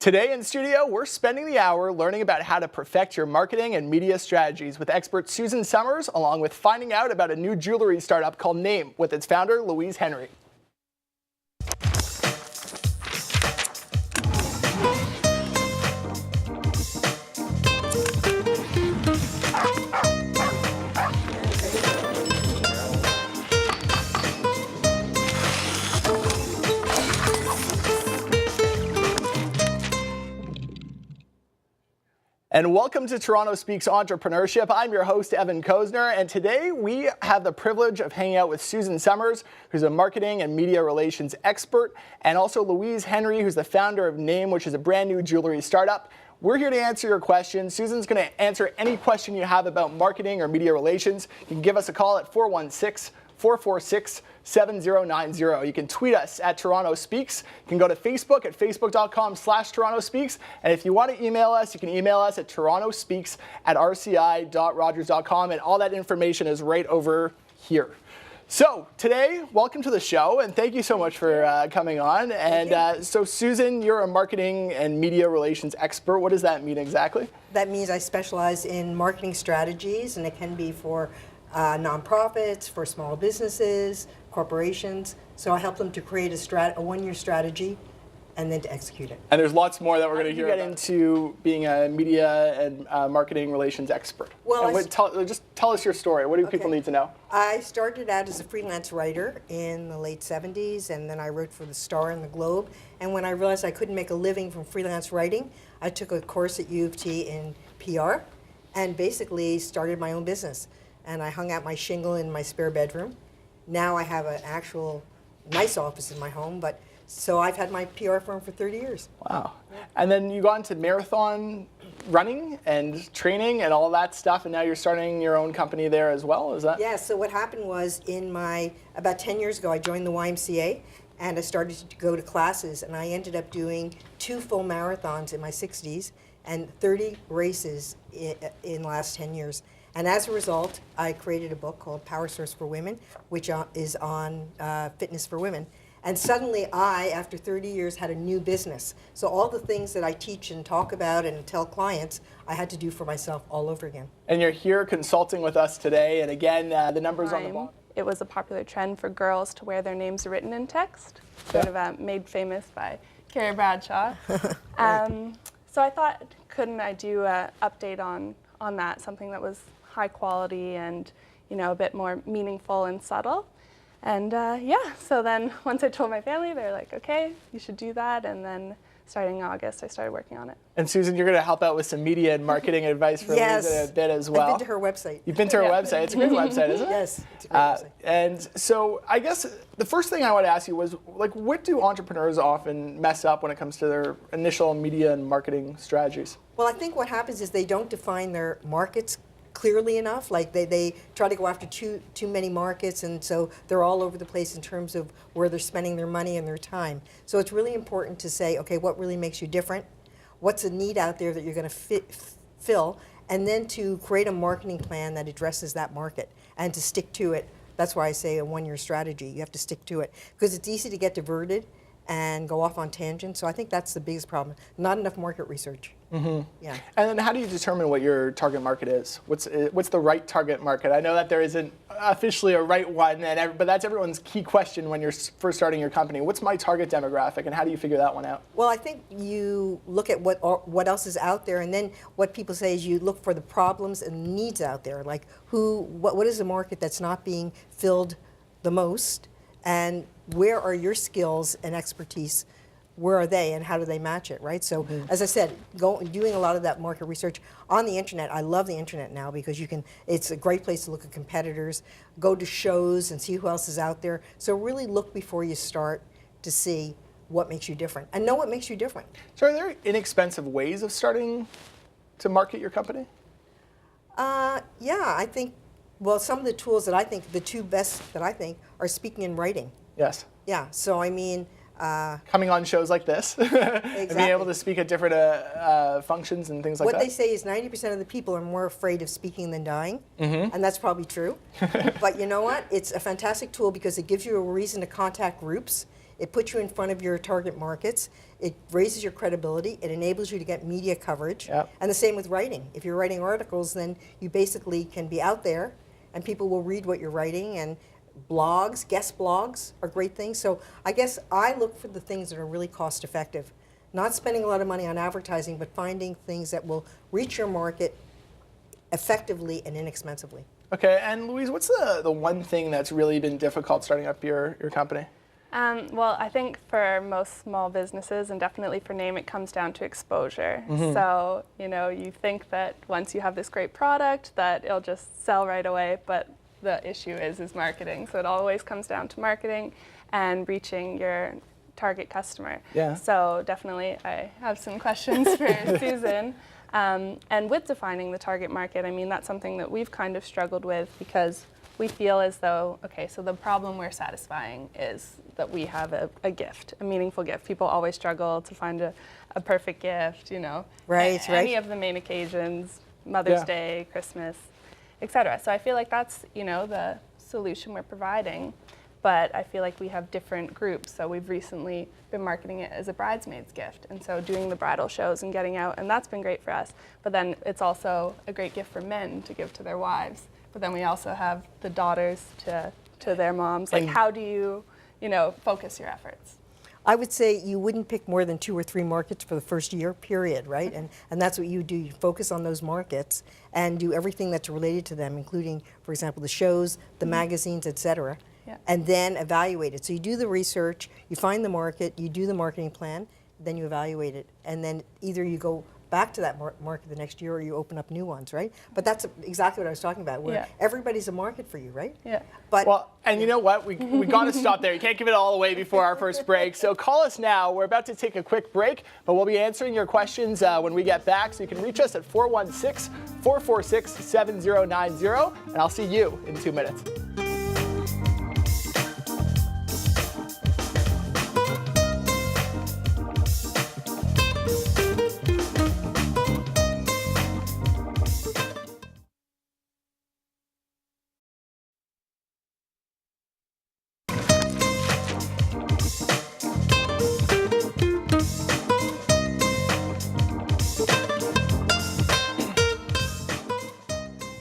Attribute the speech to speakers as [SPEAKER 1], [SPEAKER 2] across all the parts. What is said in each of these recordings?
[SPEAKER 1] Today in studio, we're spending the hour learning about how to perfect your marketing and media strategies with expert Susan Sommers, along with finding out about a new jewelry startup called Name with its founder, Louise Henry. And welcome to Toronto Speaks Entrepreneurship. I'm your host, Evan Kozner, and today we have the privilege of hanging out with Susan Sommers, who's a marketing and media relations expert, and also Louise Henry, who's the founder of Name, which is a brand new jewelry startup. We're here to answer your questions. Susan's going to answer any question you have about marketing or media relations. You can give us a call at 416-446-7090. You can tweet us at Toronto Speaks. You can go to Facebook at facebook.com/Toronto Speaks. And if you want to email us, you can email us at torontospeaks@rci.rogers.com. And all that information is right over here. So today, welcome to the show, and thank you so much for coming on. And so Susan, you're a marketing and media relations expert. What does that mean exactly?
[SPEAKER 2] That means I specialize in marketing strategies, and it can be for nonprofits, for small businesses, corporations. So I help them to create a one-year strategy and then to execute it.
[SPEAKER 1] And there's lots more that we're going to hear about. Get into being a media and marketing relations expert.
[SPEAKER 2] Well,
[SPEAKER 1] just tell us your story. What do people need to know?
[SPEAKER 2] I started out as a freelance writer in the late 70s, and then I wrote for the Star and the Globe. And when I realized I couldn't make a living from freelance writing, I took a course at U of T in PR and basically started my own business. And I hung out my shingle in my spare bedroom. Now I have an actual nice office in my home, but so I've had my PR firm for 30 years.
[SPEAKER 1] Wow. Yeah. And then you got into marathon running and training and all that stuff, and now you're starting your own company there as well, is that?
[SPEAKER 2] Yeah, so what happened was about 10 years ago, I joined the YMCA, and I started to go to classes, and I ended up doing 2 full marathons in my 60s and 30 races in the last 10 years. And as a result, I created a book called Power Source for Women, which is on fitness for women. And suddenly I, after 30 years, had a new business. So all the things that I teach and talk about and tell clients, I had to do for myself all over again.
[SPEAKER 1] And you're here consulting with us today. And again, the numbers on the bottom.
[SPEAKER 3] It was a popular trend for girls to wear their names written in text, sort of made famous by Carrie Bradshaw. So I thought, couldn't I do an update on that, something that was high quality and a bit more meaningful and subtle. And so then once I told my family, they're like, okay, you should do that. And then starting August, I started working on it.
[SPEAKER 1] And Susan, you're going to help out with some media and marketing advice for Louise in a bit as well.
[SPEAKER 2] I've been to her website.
[SPEAKER 1] You've been to her website. It's a great website, isn't it?
[SPEAKER 2] Yes, it's a great website.
[SPEAKER 1] And so I guess the first thing I want to ask you was, what do entrepreneurs often mess up when it comes to their initial media and marketing strategies?
[SPEAKER 2] Well, I think what happens is they don't define their markets clearly enough. Like they try to go after too many markets, and so they're all over the place in terms of where they're spending their money and their time. So it's really important to say, okay, what really makes you different? What's a need out there that you're going to fill? And then to create a marketing plan that addresses that market and to stick to it. That's why I say a one-year strategy. You have to stick to it because it's easy to get diverted and go off on tangents. So I think that's the biggest problem. Not enough market research.
[SPEAKER 1] Mm-hmm.
[SPEAKER 2] Yeah.
[SPEAKER 1] And then how do you determine what your target market is? What's the right target market? I know that there isn't officially a right one, but that's everyone's key question when you're first starting your company. What's my target demographic, and how do you figure that one out?
[SPEAKER 2] Well, I think you look at what else is out there, and then what people say is you look for the problems and needs out there. Like what is the market that's not being filled the most, and where are your skills and expertise? Where are they, and how do they match it, right? So, as I said, doing a lot of that market research on the internet. I love the internet now because it's a great place to look at competitors, go to shows and see who else is out there. So really look before you start to see what makes you different, and know what makes you different.
[SPEAKER 1] So are there inexpensive ways of starting to market your company?
[SPEAKER 2] Yeah, I think, well, some of the tools that I think, the 2 best that I think, are speaking and writing.
[SPEAKER 1] Yes.
[SPEAKER 2] Yeah, so I mean,
[SPEAKER 1] coming on shows like this,
[SPEAKER 2] exactly.
[SPEAKER 1] And being able to speak at different functions and things like that.
[SPEAKER 2] What they say is 90% of the people are more afraid of speaking than dying, and that's probably true. But you know what? It's a fantastic tool because it gives you a reason to contact groups. It puts you in front of your target markets. It raises your credibility. It enables you to get media coverage.
[SPEAKER 1] Yep.
[SPEAKER 2] And the same with writing. If you're writing articles, then you basically can be out there and people will read what you're writing. And blogs, guest blogs are great things. So I guess I look for the things that are really cost effective. Not spending a lot of money on advertising, but finding things that will reach your market effectively and inexpensively.
[SPEAKER 1] Okay, and Louise, what's the one thing that's really been difficult starting up your company?
[SPEAKER 3] Well, I think for most small businesses, and definitely for Name, it comes down to exposure. So, you think that once you have this great product that it'll just sell right away, but the issue is marketing. So it always comes down to marketing and reaching your target customer.
[SPEAKER 1] Yeah.
[SPEAKER 3] So definitely I have some questions for Susan. And with defining the target market, I mean, that's something that we've kind of struggled with because we feel as though, okay, so the problem we're satisfying is that we have a gift, a meaningful gift. People always struggle to find a perfect gift,
[SPEAKER 2] Right,
[SPEAKER 3] any of the main occasions, Mother's
[SPEAKER 1] Yeah.
[SPEAKER 3] Day, Christmas, etc. So I feel like that's, the solution we're providing. But I feel like we have different groups. So we've recently been marketing it as a bridesmaid's gift. And so doing the bridal shows and getting out, and that's been great for us. But then it's also a great gift for men to give to their wives. But then we also have the daughters to their moms. Like,
[SPEAKER 1] And
[SPEAKER 3] how do you, focus your efforts?
[SPEAKER 2] I would say you wouldn't pick more than 2 or 3 markets for the first year, period, right? And that's what you do. You focus on those markets and do everything that's related to them, including, for example, the shows, the magazines, et cetera.
[SPEAKER 3] Yeah.
[SPEAKER 2] And then evaluate it. So you do the research, you find the market, you do the marketing plan, then you evaluate it. And then either you go back to that market the next year or you open up new ones, right? But that's exactly what I was talking about, where everybody's a market for you, right?
[SPEAKER 3] Yeah.
[SPEAKER 2] But
[SPEAKER 1] Well, and you know what? We got to stop there. You can't give it all away before our first break. So call us now. We're about to take a quick break, but we'll be answering your questions when we get back. So you can reach us at 416-446-7090, and I'll see you in 2 minutes.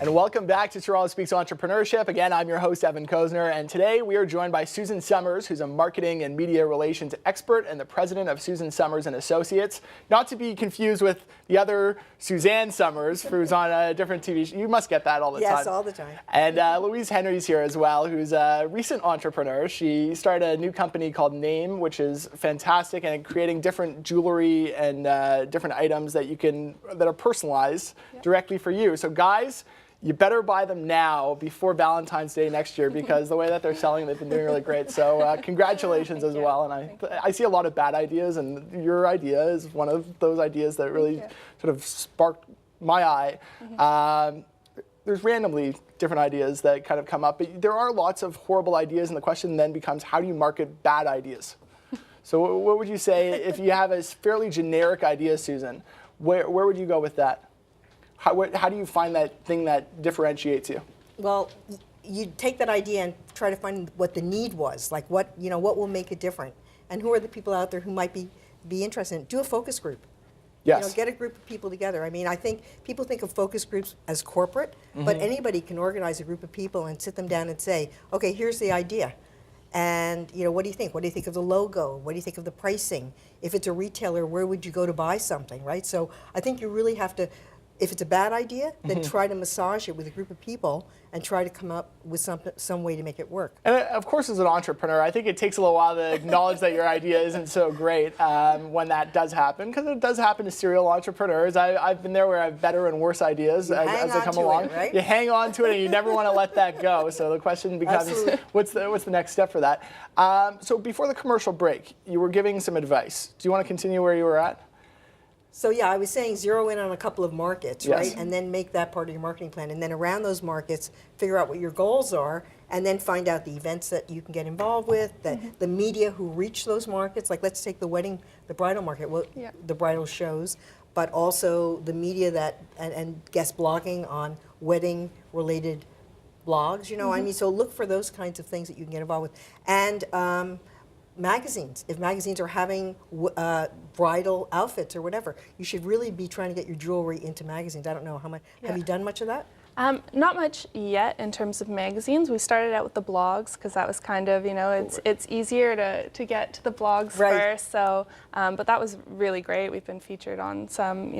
[SPEAKER 1] And welcome back to Toronto Speaks Entrepreneurship. Again, I'm your host, Evan Kozner, and today we are joined by Susan Sommers, who's a marketing and media relations expert and the president of Susan Sommers and Associates. Not to be confused with the other Suzanne Sommers, who's on a different TV show. You must get that all the time.
[SPEAKER 2] yes, all the time.
[SPEAKER 1] And Louise Henry's here as well, who's a recent entrepreneur. She started a new company called Name, which is fantastic, and creating different jewelry and different items that are personalized directly for you. So guys, you better buy them now before Valentine's Day next year, because the way that they're selling, they've been doing really great. So congratulations as well. And I see a lot of bad ideas, and your idea is one of those ideas that really sort of sparked my eye. There's randomly different ideas that kind of come up, but there are lots of horrible ideas, and the question then becomes, how do you market bad ideas? So what would you say if you have a fairly generic idea, Susan? Where would you go with that? How do you find that thing that differentiates you?
[SPEAKER 2] Well, you take that idea and try to find what the need was, like what will make it different, and who are the people out there who might be interested in it. Do a focus group.
[SPEAKER 1] Yes.
[SPEAKER 2] Get a group of people together. I mean, I think people think of focus groups as corporate, but anybody can organize a group of people and sit them down and say, okay, here's the idea. And what do you think? What do you think of the logo? What do you think of the pricing? If it's a retailer, where would you go to buy something, right? So I think you really have to, if it's a bad idea, then try to massage it with a group of people and try to come up with some way to make it work.
[SPEAKER 1] And of course, as an entrepreneur, I think it takes a little while to acknowledge that your idea isn't so great when that does happen, because it does happen to serial entrepreneurs. I've been there where I have better and worse ideas as they come along.
[SPEAKER 2] It, right?
[SPEAKER 1] You hang on to it, and you never want to let that go. So the question becomes, what's the next step for that? So before the commercial break, you were giving some advice. Do you want to continue where you were at?
[SPEAKER 2] So yeah, I was saying zero in on a couple of markets,
[SPEAKER 1] Yes.
[SPEAKER 2] right? And then make that part of your marketing plan. And then around those markets, figure out what your goals are, and then find out the events that you can get involved with, the media who reach those markets. Like, let's take the bridal market, the bridal shows, but also the media that, and guest blogging on wedding-related blogs, I mean, so look for those kinds of things that you can get involved with. And magazines. If magazines are having bridal outfits or whatever, you should really be trying to get your jewelry into magazines. I don't know how much. Have you done much of that?
[SPEAKER 3] Not much yet in terms of magazines. We started out with the blogs because that was kind of, it's easier to get to the blogs first. So, but that was really great. We've been featured on some,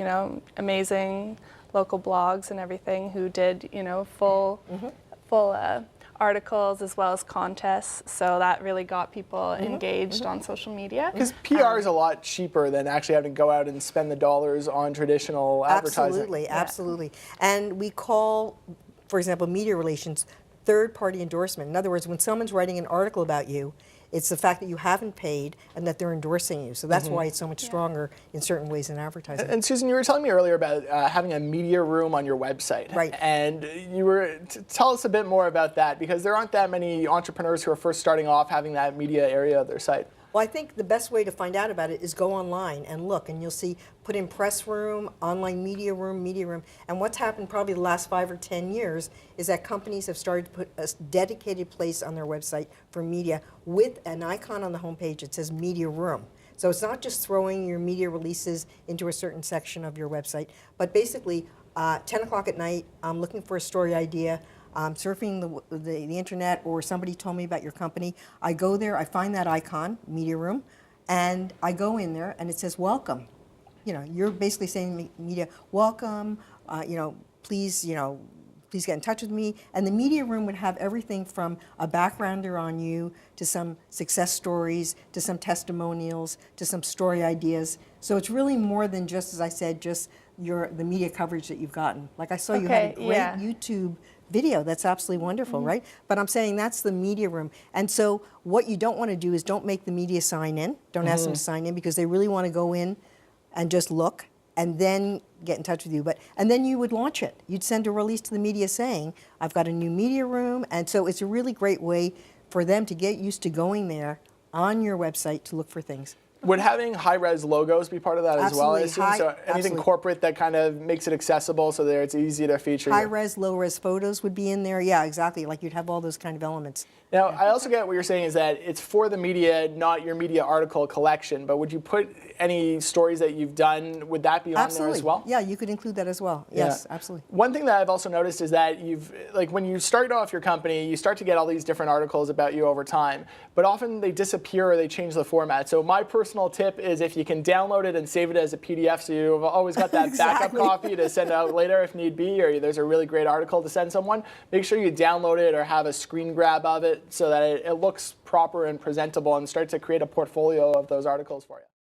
[SPEAKER 3] amazing local blogs and everything who did, full articles as well as contests, so that really got people engaged on social media.
[SPEAKER 1] Because PR is a lot cheaper than actually having to go out and spend the dollars on traditional advertising.
[SPEAKER 2] Absolutely, absolutely. And we call, for example, media relations third-party endorsement. In other words, when someone's writing an article about you, it's the fact that you haven't paid and that they're endorsing you. So that's why it's so much stronger in certain ways in advertising.
[SPEAKER 1] And Susan, you were telling me earlier about having a media room on your website.
[SPEAKER 2] Right.
[SPEAKER 1] And you were, tell us a bit more about that, because there aren't that many entrepreneurs who are first starting off having that media area of their site.
[SPEAKER 2] Well, I think the best way to find out about it is go online and look, and you'll see, put in press room, online media room. And what's happened probably the last 5 or 10 years is that companies have started to put a dedicated place on their website for media with an icon on the homepage that says media room. So it's not just throwing your media releases into a certain section of your website, but basically 10 o'clock at night, I'm looking for a story idea. Surfing the internet, or somebody told me about your company. I go there, I find that icon, media room, and I go in there and it says welcome. You're basically saying media, welcome, please, please get in touch with me. And the media room would have everything from a backgrounder on you to some success stories, to some testimonials, to some story ideas. So it's really more than just, as I said, just the media coverage that you've gotten. Like I saw you had a great YouTube video. That's absolutely wonderful, right? But I'm saying that's the media room. And so what you don't want to do is don't make the media sign in. Don't ask them to sign in, because they really want to go in and just look and then get in touch with you. And then you would launch it. You'd send a release to the media saying, I've got a new media room. And so it's a really great way for them to get used to going there on your website to look for things.
[SPEAKER 1] Would having high-res logos be part of that as well, I assume? So anything corporate that kind of makes it accessible so that it's easy to feature?
[SPEAKER 2] High-res, low-res photos would be in there. Yeah, exactly. Like you'd have all those kind of elements.
[SPEAKER 1] Now, I also get what you're saying is that it's for the media, not your media article collection. But would you put any stories that you've done, would that be on there as well?
[SPEAKER 2] Yeah, you could include that as well. Yes, absolutely.
[SPEAKER 1] One thing that I've also noticed is that when you start off your company, you start to get all these different articles about you over time. But often they disappear or they change the format. So my personal tip is if you can download it and save it as a PDF, so you've always got that backup copy to send out later if need be, or there's a really great article to send someone, make sure you download it or have a screen grab of it so that it looks proper and presentable, and start to create a portfolio of those articles for you.